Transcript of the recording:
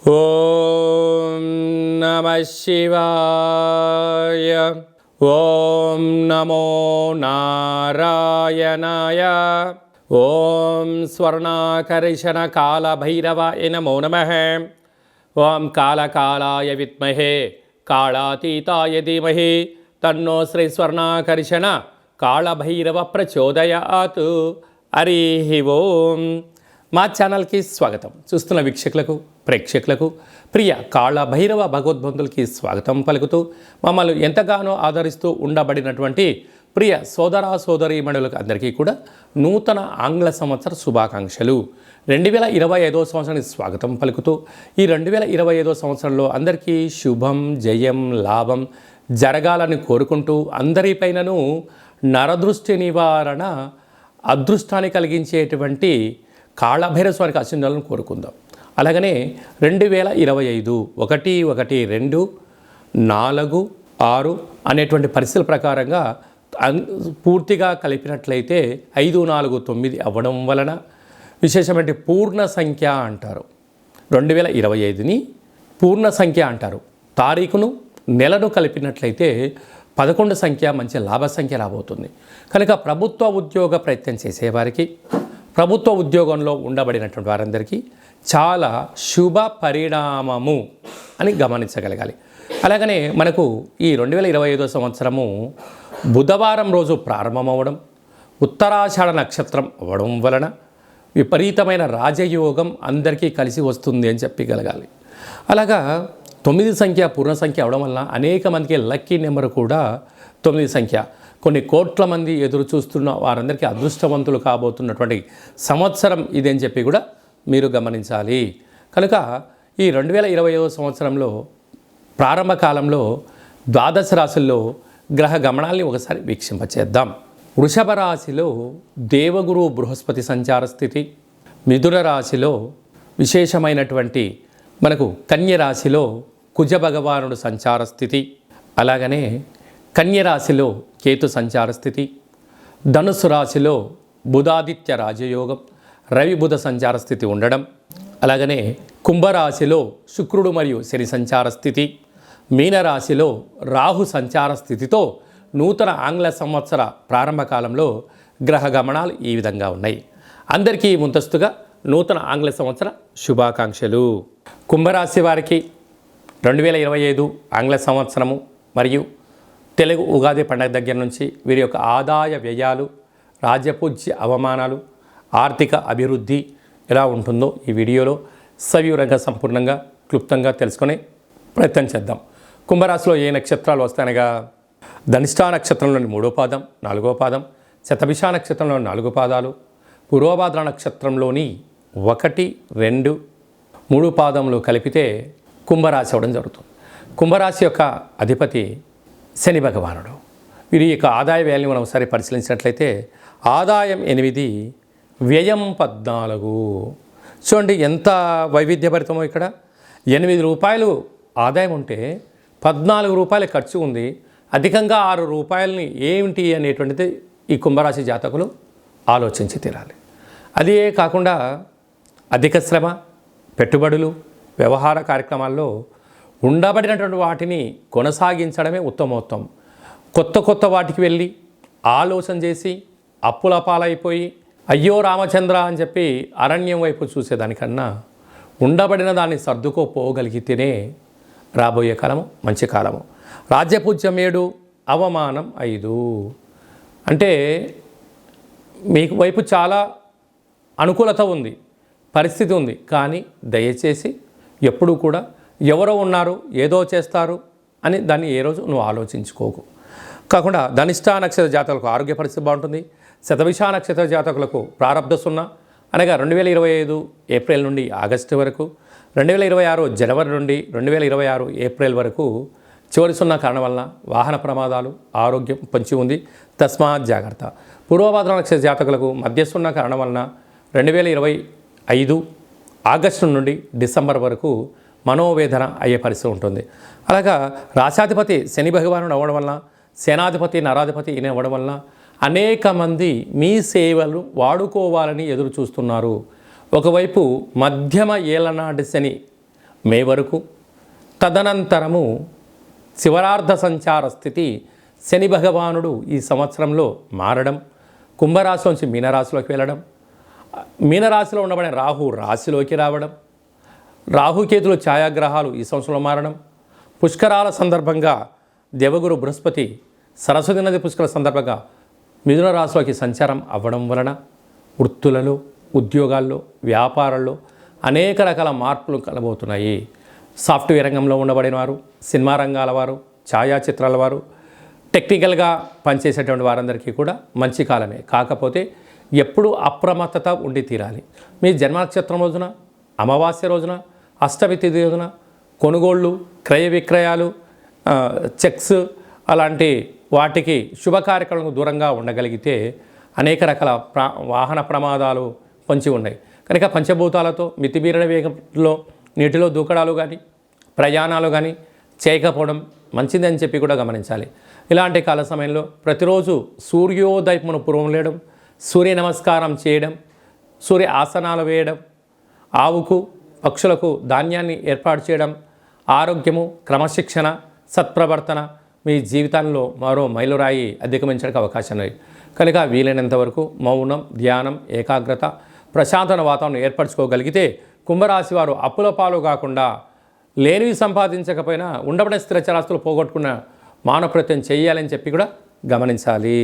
ఓం నమః శివాయ. ఓం నమో నారాయణాయ. ఓం స్వర్ణాకర్షణ కాళభైరవాయ నమో నమః. ఓం కాళకాళాయ విద్మహే కాళాతీతాయ ధీమహి తన్నో శ్రీ స్వర్ణాకర్షణ కాళభైరవ ప్రచోదయాత్. హరి ఓం. మా ఛానల్కి స్వాగతం. చూస్తున్న వీక్షకులకు, ప్రేక్షకులకు, ప్రియ కాళభైరవ భగవద్బంధులకి స్వాగతం పలుకుతూ మమ్మల్ని ఎంతగానో ఆదరిస్తూ ఉండబడినటువంటి ప్రియ సోదర సోదరీమణులకు అందరికీ కూడా నూతన ఆంగ్ల సంవత్సర శుభాకాంక్షలు. 2025వ సంవత్సరానికి స్వాగతం పలుకుతూ ఈ 2025వ సంవత్సరంలో అందరికీ శుభం, జయం, లాభం జరగాలని కోరుకుంటూ అందరిపైనను నరదృష్టి నివారణ, అదృష్టాన్ని కలిగించేటువంటి కాళభైరవ స్వామికి ఆశీర్వాదాలను కోరుకుందాం. అలాగనే 2025 1, 1, 2, 4, 6 అనేటువంటి పరిస్థితుల ప్రకారంగా పూర్తిగా కలిపినట్లయితే 5, 4, 9 అవ్వడం వలన విశేషమైన పూర్ణ సంఖ్య అంటారు. 2025ని పూర్ణ సంఖ్య అంటారు. తారీఖును, నెలను కలిపినట్లయితే 11 సంఖ్య మంచి లాభ సంఖ్య రాబోతుంది. కనుక ప్రభుత్వ ఉద్యోగ ప్రయత్నం చేసేవారికి, ప్రభుత్వ ఉద్యోగంలో ఉండబడినటువంటి వారందరికీ చాలా శుభ పరిణామము అని గమనించగలగాలి. అలాగనే మనకు ఈ 2025వ సంవత్సరము బుధవారం రోజు ప్రారంభమవ్వడం, ఉత్తరాషాఢ నక్షత్రం అవ్వడం వలన విపరీతమైన రాజయోగం అందరికీ కలిసి వస్తుంది అని చెప్పగలగాలి. అలాగా 9 సంఖ్య పూర్ణ సంఖ్య అవడం వలన అనేక మందికి లక్కీ నెంబర్ కూడా 9 సంఖ్య. కొన్ని కోట్ల మంది ఎదురు చూస్తున్న వారందరికీ అదృష్టవంతులు కాబోతున్నటువంటి సంవత్సరం ఇది అని చెప్పి కూడా మీరు గమనించాలి. కనుక ఈ 2025వ సంవత్సరంలో ప్రారంభ కాలంలో ద్వాదశ రాశుల్లో గ్రహ గమనాల్ని ఒకసారి వీక్షింపచేద్దాం. వృషభ రాశిలో దేవగురు బృహస్పతి సంచార స్థితి, మిథున రాశిలో విశేషమైనటువంటి మనకు కన్య రాశిలో కుజ భగవానుడు సంచార స్థితి, అలాగనే కన్య రాశిలో కేతు సంచార స్థితి, ధనుసు రాశిలో బుధాదిత్య రాజయోగం, రవి బుధ సంచార స్థితి ఉండడం, అలాగనే కుంభరాశిలో శుక్రుడు మరియు శని సంచార స్థితి, మీనరాశిలో రాహు సంచార స్థితితో నూతన ఆంగ్ల సంవత్సర ప్రారంభ కాలంలో గ్రహ గమనాలు ఈ విధంగా ఉన్నాయి. అందరికీ ముందస్తుగా నూతన ఆంగ్ల సంవత్సర శుభాకాంక్షలు. కుంభరాశి వారికి 2025 ఆంగ్ల సంవత్సరము మరియు తెలుగు ఉగాది పండుగ దగ్గర నుంచి వీరి యొక్క ఆదాయ వ్యయాలు, రాజపూజ్య అవమానాలు, ఆర్థిక అభివృద్ధి ఎలా ఉంటుందో ఈ వీడియోలో సవివరంగా సంపూర్ణంగా క్లుప్తంగా తెలుసుకునే ప్రయత్నం చేద్దాం. కుంభరాశిలో ఏ నక్షత్రాలు వస్తాయనగా ధనిష్ఠా నక్షత్రంలోని 3వ పాదం, 4వ పాదం, శతభిష నక్షత్రంలోని 4 పాదాలు, పూర్వభాద్ర నక్షత్రంలోని 1, 2, 3 పాదములు కలిపితే కుంభరాశి అవ్వడం జరుగుతుంది. కుంభరాశి యొక్క అధిపతి శని భగవానుడు. వీరి యొక్క ఆదాయ వ్యయాన్ని మనం ఒకసారి పరిశీలించినట్లయితే ఆదాయం 8, వ్యయం 14. చూడండి ఎంత వైవిధ్యభరితమో. ఇక్కడ 8 రూపాయలు ఆదాయం ఉంటే 14 రూపాయల ఖర్చు ఉంది. అధికంగా 6 రూపాయలని ఏమిటి అనేటువంటిది ఈ కుంభరాశి జాతకులు ఆలోచించి తీరాలి. అదే కాకుండా అధిక శ్రమ, పెట్టుబడులు, వ్యవహార కార్యక్రమాల్లో ఉండబడినటువంటి వాటిని కొనసాగించడమే ఉత్తమోత్తం. కొత్త వాటికి వెళ్ళి ఆలోచన చేసి అప్పుల పాలైపోయి అయ్యో రామచంద్ర అని చెప్పి అరణ్యం వైపు చూసేదానికన్నా ఉండబడిన దాన్ని సర్దుకోపోగలిగితేనే రాబోయే కాలము మంచి కాలము. రాజ్యపూజ్యం 7, అవమానం 5. అంటే మీకు వైపు చాలా అనుకూలత ఉంది, పరిస్థితి ఉంది. కానీ దయచేసి ఎప్పుడూ కూడా ఎవరో ఉన్నారు, ఏదో చేస్తారు అని దాన్ని ఏ రోజు నువ్వు ఆలోచించుకోకు. కాకుండా ధనిష్ఠా నక్షత్ర జాతకులకు ఆరోగ్య పరిస్థితి బాగుంటుంది. శతభిష నక్షత్ర జాతకులకు ప్రారంభ సున్నా అనగా 2025 ఏప్రిల్ నుండి ఆగస్టు వరకు, 2026 జనవరి నుండి 2026 ఏప్రిల్ వరకు చివరి సున్నా కారణం వలన వాహన ప్రమాదాలు, ఆరోగ్యం పొంచి ఉంది. తస్మాత్ జాగ్రత్త. పూర్వభాద్ర నక్షత్ర జాతకులకు మధ్య సున్నా కారణం వలన 2025 ఆగస్టు నుండి డిసెంబర్ వరకు మనోవేదన అయ్యే పరిస్థితి ఉంటుంది. అలాగా రాశాధిపతి శని భగవానుడు అవ్వడం వలన, సేనాధిపతి నరాధిపతి ఈయన అవ్వడం వలన అనేక మంది మీ సేవలు వాడుకోవాలని ఎదురు చూస్తున్నారు. ఒకవైపు మధ్యమ ఏలనాటి శని మే వరకు. తదనంతరము శివరార్ధ సంచార స్థితి శని భగవానుడు ఈ సంవత్సరంలో మారడం, కుంభరాశిలోంచి మీనరాశిలోకి వెళ్ళడం, మీనరాశిలో ఉండబడిన రాహు రాశిలోకి రావడం, రాహుకేతులు ఛాయాగ్రహాలు ఈ సంవత్సరంలో మారడం, పుష్కరాల సందర్భంగా దేవగురు బృహస్పతి సరస్వతి నది పుష్కర సందర్భంగా మిథున రాశిలోకి సంచారం అవ్వడం వలన వృత్తులలో, ఉద్యోగాల్లో, వ్యాపారాల్లో అనేక రకాల మార్పులు కలబోతున్నాయి. సాఫ్ట్వేర్ రంగంలో ఉండబడిన వారు, సినిమా రంగాల వారు, ఛాయాచిత్రాల వారు, టెక్నికల్గా పనిచేసేటువంటి వారందరికీ కూడా మంచి కాలమే. కాకపోతే ఎప్పుడు అప్రమత్తత ఉండి తీరాలి. మీ జన్మ నక్షత్రం రోజున, అమావాస్య రోజున, అష్టమి తిథి రోజున కొనుగోళ్ళు, క్రయ విక్రయాలు, చెక్స్ అలాంటి వాటికి శుభ కార్యక్రమాలకు దూరంగా ఉండగలిగితే అనేక రకాల వాహన ప్రమాదాలు పొంచి ఉన్నాయి. కనుక పంచభూతాలతో మితిమీరిన వేగంలో నీటిలో దూకడాలు కానీ, ప్రయాణాలు కానీ చేయకపోవడం మంచిదని చెప్పి కూడా గమనించాలి. ఇలాంటి కాల సమయంలో ప్రతిరోజు సూర్యోదయమును పూర్వం లేయడం, సూర్య నమస్కారం చేయడం, సూర్య ఆసనాలు వేయడం, ఆవుకు, పక్షులకు ధాన్యాన్ని ఏర్పాటు చేయడం, ఆరోగ్యము, క్రమశిక్షణ, సత్ప్రవర్తన మీ జీవితంలో మరో మైలురాయి అధిగమించడానికి అవకాశం ఉంది. కనుక వీలైనంత వరకు మౌనం, ధ్యానం, ఏకాగ్రత, ప్రశాంతమైన వాతావరణం ఏర్పరచుకోగలిగితే కుంభరాశి వారు అప్పుల పాలు కాకుండా లేనివి సంపాదించకపోయినా ఉండబడిన స్థిర చరాస్తులు పోగొట్టుకున్న మానవ ప్రయత్నం చేయాలని చెప్పి కూడా గమనించాలి.